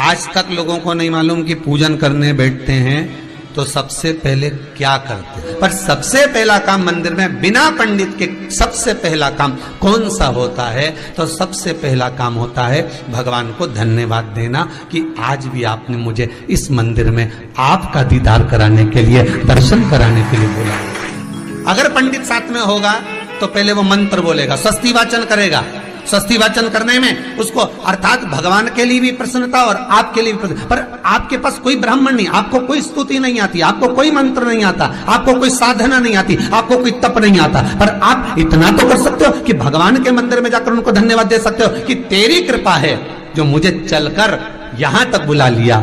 आज तक लोगों को नहीं मालूम कि पूजन करने बैठते हैं तो सबसे पहले क्या करते हैं। पर सबसे पहला काम मंदिर में बिना पंडित के सबसे पहला काम कौन सा होता है? तो सबसे पहला काम होता है भगवान को धन्यवाद देना कि आज भी आपने मुझे इस मंदिर में आपका दीदार कराने के लिए, दर्शन कराने के लिए बोला। अगर पंडित साथ में होगा तो पहले वो मंत्र बोलेगा, स्वस्ति वाचन करेगा। स्वस्ति वाचन करने में उसको अर्थात भगवान के लिए भी प्रसन्नता और आपके लिए भी प्रसन्नता। पर आपके पास कोई ब्राह्मण नहीं, आपको कोई स्तुति नहीं आती, आपको कोई मंत्र नहीं आता, आपको कोई साधना नहीं आती, आपको कोई तप नहीं आता, पर आप इतना तो कर सकते हो कि भगवान के मंदिर में जाकर उनको धन्यवाद दे सकते हो कि तेरी कृपा है जो मुझे चलकर यहां तक बुला लिया,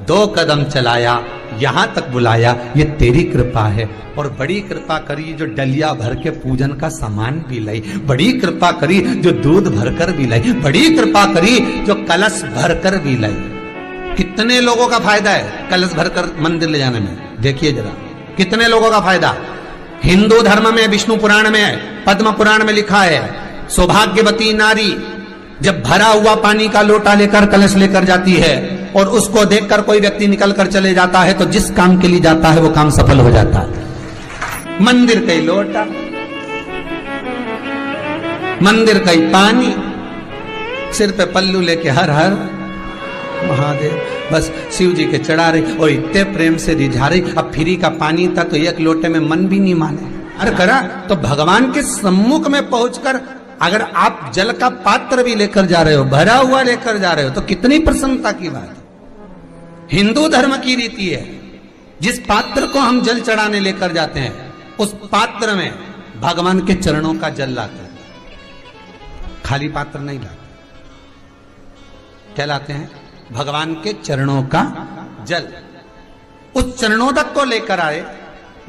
2 कदम चलाया, यहां तक बुलाया, ये तेरी कृपा है। और बड़ी कृपा करी जो डलिया भर के पूजन का सामान भी लाई, बड़ी कृपा करी जो दूध भरकर भी लाई, बड़ी कृपा करी जो कलश भरकर भी लाई। कितने लोगों का फायदा है कलश भरकर मंदिर ले जाने में? देखिए जरा कितने लोगों का फायदा। हिंदू धर्म में विष्णु पुराण में, पद्म पुराण में लिखा है, सौभाग्यवती नारी जब भरा हुआ पानी का लोटा लेकर कलश लेकर जाती है और उसको देखकर कोई व्यक्ति निकल कर चले जाता है तो जिस काम के लिए जाता है वो काम सफल हो जाता है। मंदिर का ही लोटा, मंदिर का ही पानी, सिर पे पल्लू लेके हर हर महादेव, बस शिव जी के चढ़ा रही और इतने प्रेम से रिझा रही। अब फ्री का पानी था तो एक लोटे में मन भी नहीं माने। अरे करा तो भगवान के सम्मुख में पहुंचकर अगर आप जल का पात्र भी लेकर जा रहे हो, भरा हुआ लेकर जा रहे हो, तो कितनी प्रसन्नता की बात है। हिंदू धर्म की रीति है, जिस पात्र को हम जल चढ़ाने लेकर जाते हैं उस पात्र में भगवान के चरणों का जल लाते हैं, खाली पात्र नहीं लाते। क्या लाते हैं? भगवान के चरणों का जल। उस चरणोदक को लेकर आए,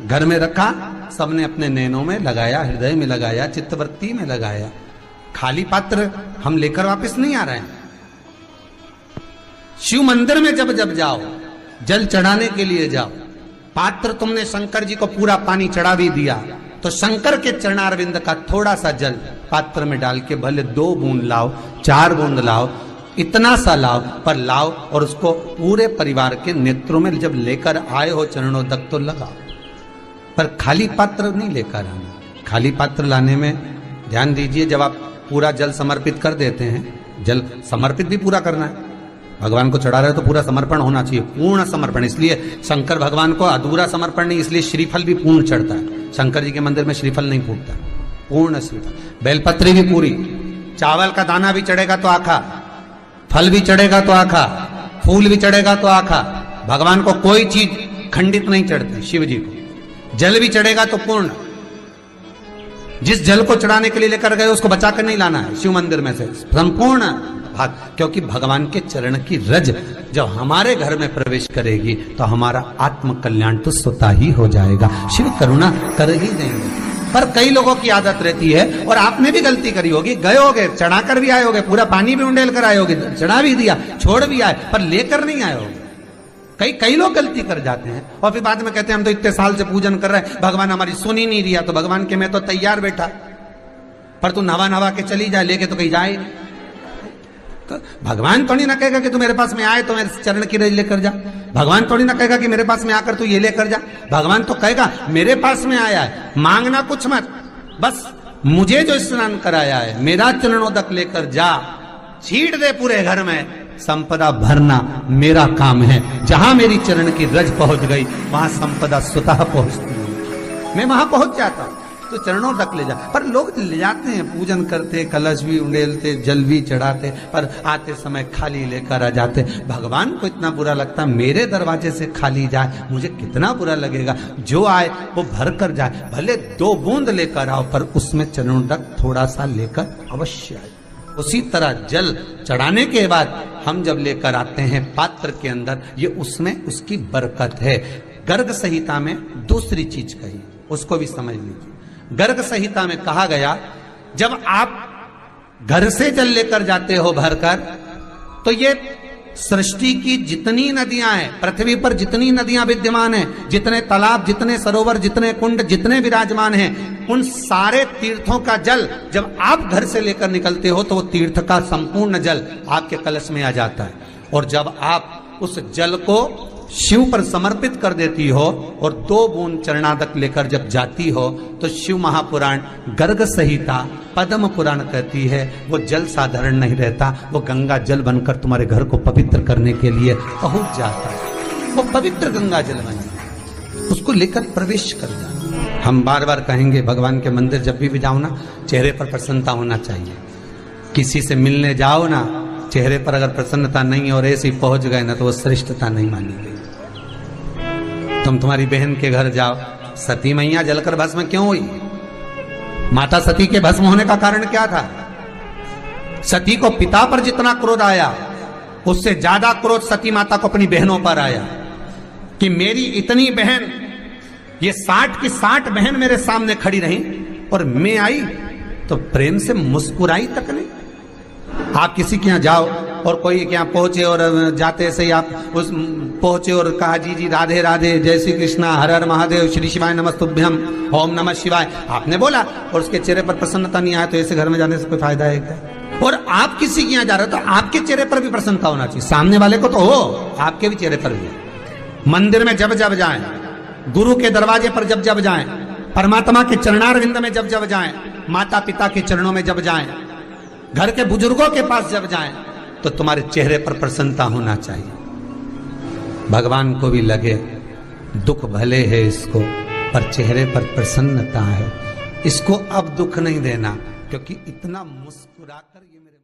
घर में रखा, सबने अपने नैनों में लगाया, हृदय में लगाया, चित्तवृत्ति में लगाया। खाली पात्र हम लेकर वापस नहीं आ रहे हैं। शिव मंदिर में जब जब जाओ, जल चढ़ाने के लिए जाओ, पात्र तुमने शंकर जी को पूरा पानी चढ़ा भी दिया तो शंकर के चरणारविंद का थोड़ा सा जल पात्र में डाल के भले 2 बूंद लाओ, 4 बूंद लाओ, इतना सा लाओ, पर लाओ और उसको पूरे परिवार के नेत्रों में जब लेकर आए हो चरणोदक तो लगाओ। पर खाली पात्र नहीं लेकर आना। खाली पात्र लाने में ध्यान दीजिए, जब आप पूरा जल समर्पित कर देते हैं, जल समर्पित भी पूरा करना है, भगवान को चढ़ा रहे हो तो पूरा समर्पण होना चाहिए, पूर्ण समर्पण। इसलिए शंकर भगवान को अधूरा समर्पण नहीं, इसलिए श्रीफल भी पूर्ण चढ़ता है। शंकर जी के मंदिर में श्रीफल नहीं फूटता, पूर्ण श्रीफल। बेलपत्री भी पूरी, चावल का दाना भी चढ़ेगा तो आखा, फल भी चढ़ेगा तो आखा, फूल भी चढ़ेगा तो आखा। भगवान को कोई चीज खंडित नहीं चढ़ती, शिव जी को जल भी चढ़ेगा तो पूर्ण। जिस जल को चढ़ाने के लिए लेकर गए उसको बचाकर नहीं लाना है शिव मंदिर में से, संपूर्ण भाग। क्योंकि भगवान के चरण की रज जब हमारे घर में प्रवेश करेगी तो हमारा आत्म कल्याण तो स्वतः ही हो जाएगा। शिव करुणा कर ही देंगे। पर कई लोगों की आदत रहती है, और आपने भी गलती करी होगी, गए होगे, चढ़ाकर भी आए होगे, पूरा पानी भी उंडेल कर आए होगे, चढ़ा भी दिया, छोड़ भी आए, पर लेकर नहीं आए होगे। कई लोग गलती कर जाते हैं और फिर बाद में कहते हैं हम तो इतने साल से पूजन कर रहे हैं, भगवान हमारी सुन ही नहीं दिया। तो भगवान के मैं तो तैयार बैठा, पर तू नवा के चली जाए, लेके तो कहीं जाए। तो भगवान थोड़ी ना कहेगा कि तू मेरे पास में आए तो मेरे चरण की रज लेकर जा। भगवान थोड़ी ना कहेगा कि मेरे पास में आकर तू ये लेकर जा। भगवान तो कहेगा मेरे पास में आया है, मांगना कुछ मत, बस मुझे जो स्नान कराया है मेरा चरणोदक लेकर जा, छीट दे पूरे घर में, संपदा भरना मेरा काम है। जहां मेरी चरण की रज पहुंच गई वहां संपदा स्वतः पहुंचती है, मैं वहां पहुंच जाता हूं। तो चरणों तक ले जा। पर लोग ले जाते हैं, पूजन करते, कलश भी उंडेलते, जल भी चढ़ाते, पर आते समय खाली लेकर आ जाते। भगवान को इतना बुरा लगता, मेरे दरवाजे से खाली जाए, मुझे कितना बुरा लगेगा। जो आए वो भर कर जाए, भले 2 बूंद लेकर आओ, पर उसमें चरणों तक थोड़ा सा लेकर अवश्य आए। उसी तरह जल चढ़ाने के बाद हम जब लेकर आते हैं पात्र के अंदर, ये उसमें उसकी बरकत है। गर्ग संहिता में दूसरी चीज कही, उसको भी समझ लीजिए। गर्ग संहिता में कहा गया, जब आप घर से जल लेकर जाते हो भरकर, तो ये सृष्टि की जितनी नदियां हैं, पृथ्वी पर जितनी नदियां विद्यमान हैं, जितने तालाब, जितने सरोवर, जितने कुंड, जितने विराजमान हैं, उन सारे तीर्थों का जल जब आप घर से लेकर निकलते हो तो वो तीर्थ का संपूर्ण जल आपके कलश में आ जाता है। और जब आप उस जल को शिव पर समर्पित कर देती हो और 2 बूंद चरणादक लेकर जब जाती हो तो शिव महापुराण गर्ग संहिता पद्म पुराण कहती है वो जल साधारण नहीं रहता, वो गंगा जल बनकर तुम्हारे घर को पवित्र करने के लिए पहुंच जाता है। वो पवित्र गंगा जल बन जाता, उसको लेकर प्रवेश कर जाना। हम बार बार कहेंगे भगवान के मंदिर जब भी जाओ ना, चेहरे पर प्रसन्नता होना चाहिए। किसी से मिलने जाओ ना, चेहरे पर अगर प्रसन्नता नहीं और ऐसे ही पहुंच गए ना तो वो श्रेष्ठता नहीं मानी गई। तुम तुम्हारी बहन के घर जाओ, सती मैया जलकर भस्म क्यों हुई? माता सती के भस्म होने का कारण क्या था? सती को पिता पर जितना क्रोध आया उससे ज्यादा क्रोध सती माता को अपनी बहनों पर आया कि मेरी इतनी बहन, ये 60 की 60 बहन मेरे सामने खड़ी रही और मैं आई तो प्रेम से मुस्कुराई तक नहीं। आप किसी के यहाँ जाओ और कोई के यहाँ पहुंचे और जाते से ही आप उस पहुंचे और कहा जी जी राधे राधे, जय श्री कृष्णा, हर हर महादेव, श्री शिवाय नमस्तुभ्यम, ओम नमः शिवाय, आपने बोला और उसके चेहरे पर प्रसन्नता नहीं आया तो ऐसे घर में जाने से कोई फायदा है क्या? और आप किसी के यहाँ जा रहे हो तो आपके चेहरे पर भी प्रसन्नता होना चाहिए, सामने वाले को तो हो, आपके भी चेहरे पर भी। मंदिर में जब जब जाएं, गुरु के दरवाजे पर जब जब जाएं, परमात्मा के चरणार विंद में जब जब जाएं, माता पिता के चरणों में जब जाएं, घर के बुजुर्गों के पास जब जाएं तो तुम्हारे चेहरे पर प्रसन्नता होना चाहिए। भगवान को भी लगे दुख भले है इसको पर चेहरे पर प्रसन्नता है, इसको अब दुख नहीं देना, क्योंकि इतना मुस्कुराकर ये मेरे